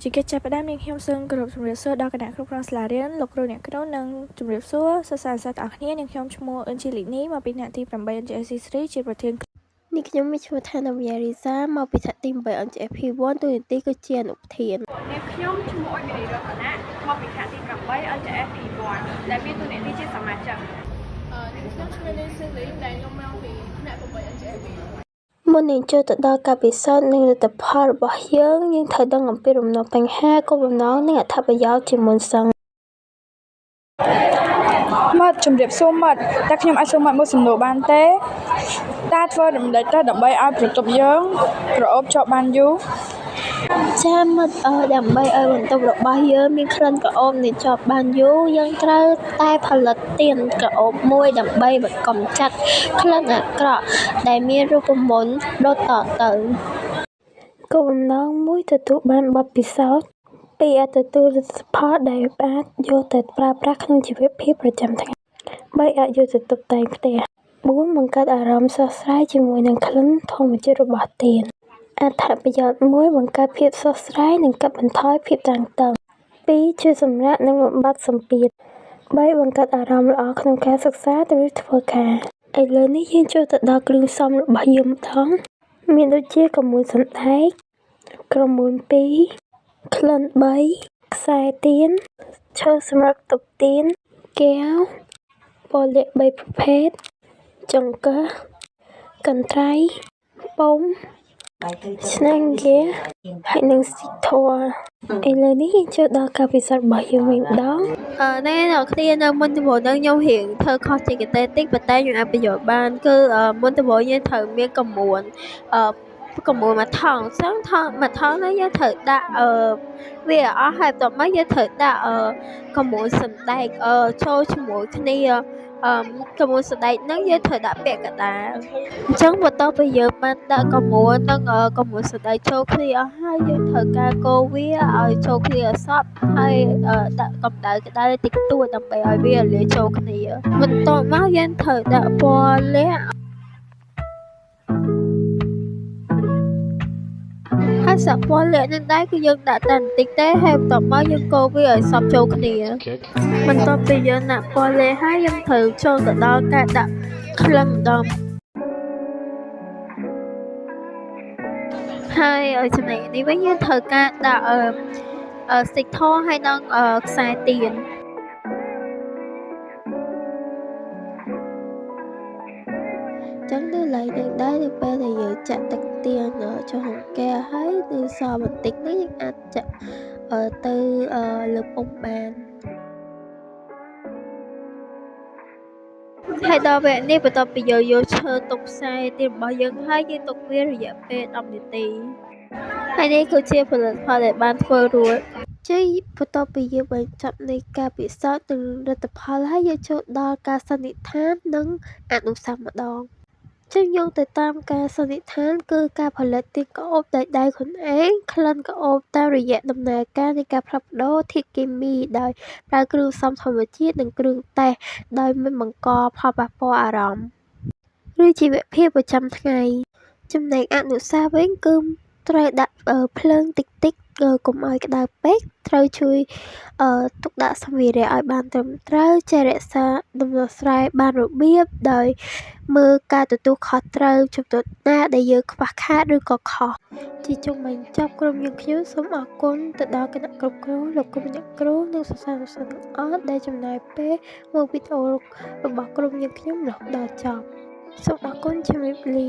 ជាកិច្ចចាប់ផ្ដើមនាងខ្ញុំសូមគោរពជំរាបសួរដល់គណៈគ្រប់គ្រងសាលារៀនលោកគ្រូអ្នកគ្រូនិងជំរាបសួរសិស្សានុសិស្សទាំងអស់គ្នានាងខ្ញុំឈ្មោះអ៊ុនជីលីនីមកពីថ្នាក់ទី8 NJSC3 ជាប្រធាននេះខ្ញុំមានឈ្មោះថានវិយារីសាមកពីថ្នាក់ទី8 NJFP1 តួនាទីគឺជាអនុប្រធាននាងខ្ញុំឈ្មោះអុយមីរីរតនៈមកពីថ្នាក់ទី8 NJFP1 ដែលមានតួនាទីជាសមាជិកនាងខ្ញុំឈ្មោះលេងសេលីនដែលខ្ញុំមកពីថ្នាក់8 NJFP មុននឹងចូលទៅដល់ការពិសោធន៍និងលទ្ធផលរបស់យើងត្រូវដឹងអំពីរំណោះបញ្ហាគោលបំណងនិងអត្ថប្រយោជន៍ជាមុនសិនមាត់ជំរាបសួរមាត់តែខ្ញុំអាចសួរមាត់មួយសំណួរបានទេតើធ្វើដំណេចទៅដើម្បីឲ្យប្រទប់យើងក្រអូបជាប់បានយូរចាមិត្តដើម្បីឲ្យបន្ទប់របស់យើងមានក្លិនក្រអូបនៃជាប់បានយូរយើងត្រូវតែផលិតទៀនក្រអូបមួយដើម្បីកម្ចាត់ក្លិនអាក្រក់ដែលមានរូបមន្តដុតតទៅគោលបំណងមួយទទួលបានបទពិសោធន៍ពីរទទួលលទ្ធផលដែលអាចយកទៅប្រើប្រាស់ក្នុងជីវភាពប្រចាំថ្ងៃ3អាចយកទៅតុបតែងផ្ទះ4បង្កើតអារម្មណ៍ស្រស់ស្រាយជាមួយនឹងក្លិនធម្មជាតិរបស់ទៀនអត្ថប្រយោជន៍1បង្កើតភាពស្រស់ស្រាយនិងកាត់បន្ថយភាពតានតឹង2ជួយសម្រាកនិងបំបាត់សម្ពាធ3បង្កើតអារម្មណ៍ល្អក្នុងការសិក្សាឬធ្វើការឥឡូវនេះយើងចូលទៅដល់គ្រឿងផ្សំរបស់យើងម្ដងមានដូចជាក្រមួនសណ្ដែកក្រមួន2ក្លិន3ខ្សែទៀនឈើសម្រាប់ទប់ទៀនកែវពណ៌ល័ខ3ប្រភេទចង្កឹះកន្ត្រៃពុម្ពឆ្នាំងហ្គាសហើយនិងស៊ីធ័រឥឡូវនេះយើងចូលដល់ការពិសោធន៍របស់យើងវិញម្ដងអ្នកគ្នានៅមុនដំបូងហ្នឹងខ្ញុំរៀងធ្វើខុសជាកតេតិចប៉ុន្តែខ្ញុំអាចបញ្យល់បានគឺមុនដំបូងយើងត្រូវមានក្រមួនមួយថង់សឹងថង់មួយថង់ហ្នឹងយើងត្រូវដាក់វាអស់ហើយបន្ទាប់មកយើងត្រូវដាក់ក្រមួនសណ្ដែកចូលជាមួយគ្នាក្រមួនសណ្ដែកហ្នឹងយើងត្រូវដាក់ពាក់កណ្ដាលអញ្ចឹងបន្ទាប់ពីយើងបានដាក់ក្រមួននិងក្រមួនសណ្ដែកចូលគ្នាអស់ហើយយើងត្រូវការកូរវាឲ្យចូលគ្នាឲ្យសព្វហើយដាក់កម្ដៅក្ដៅតិចតួចដើម្បីឲ្យវាលាយចូលគ្នាបន្ទាប់មកយើងត្រូវដាក់ពណ៌ល័ខហើយសាក់ពណ៌ល័ខនឹងដែរគឺយើងដាក់តែបន្តិចទេហើយបន្ទាប់មកយើងកូរវាឲ្យសព្វចូលគ្នាបន្ទាប់ពីយើងដាក់ពណ៌ល័ខហើយយើងត្រូវចូលទៅដល់ការដាក់ក្លិនម្ដងហើយចំណែកនេះវិញយើងត្រូវការដាក់ស៊ីធ័រហើយនិងខ្សែទៀនចឹងនៅឡើយនឹងដែរនៅពេលដែលយើងចាក់ទឹកទៀនចូលក្នុងកែវហើយនៅសល់បន្តិចនេះយើងអាចចាក់ទៅលើពុម្ពបានហើយដល់វគ្គនេះបន្ទាប់ពីយើងយកឈើទុកខ្សែទៀនរបស់យើងហើយយើងទុកវារយៈពេល10នាទីហើយនេះគឺជាផលិតផលដែលបានធ្វើរួចចេញបន្ទាប់ពីយើងបញ្ចប់នៃការពិសោធន៍និងលទ្ធផលហើយយើងចូលដល់ការសន្និដ្ឋាននិងអនុសាសន៍ម្ដងចឹងយោងទៅតាមការសន្និដ្ឋានគឺការផលិតទៀនក្រអូបដោយដៃខ្លួនឯងក្លិនក្រអូបតាមរយៈដំណើរការនៃការផ្លាស់ប្ដូរធាតុគីមីដោយប្រើគ្រឿងផ្សំធម្មជាតិនិងគ្រឿងទេសដោយមិនបង្កផលប៉ះពាល់អារម្មណ៍ឬជីវភាពប្រចាំថ្ងៃចំណែកអនុសាសន៍វិញគឺត្រូវដាក់ភ្លើងតិចៗកុំឲ្យក្តៅពេកត្រូវជួយទុកដាក់សម្ភារៈឲ្យបានត្រឹមត្រូវចេះរក្សាដំណោះស្រាយបានរបៀបដោយមើលការទទួលខុសត្រូវចំណុចណាដែលយើងខ្វះខាតឬក៏ខុសជាចុងបញ្ចប់ក្រុមយើងខ្ញុំសូមអរគុណទៅដល់គណៈគ្រប់គ្រងលោកគ្រូអ្នកគ្រូនិងសិស្សានុសិស្សទាំងអស់ដែលចំណាយពេលមើលវីដេអូរបស់ក្រុមយើងខ្ញុំរហូតដល់ចប់សូមអរគុណជំរាបលា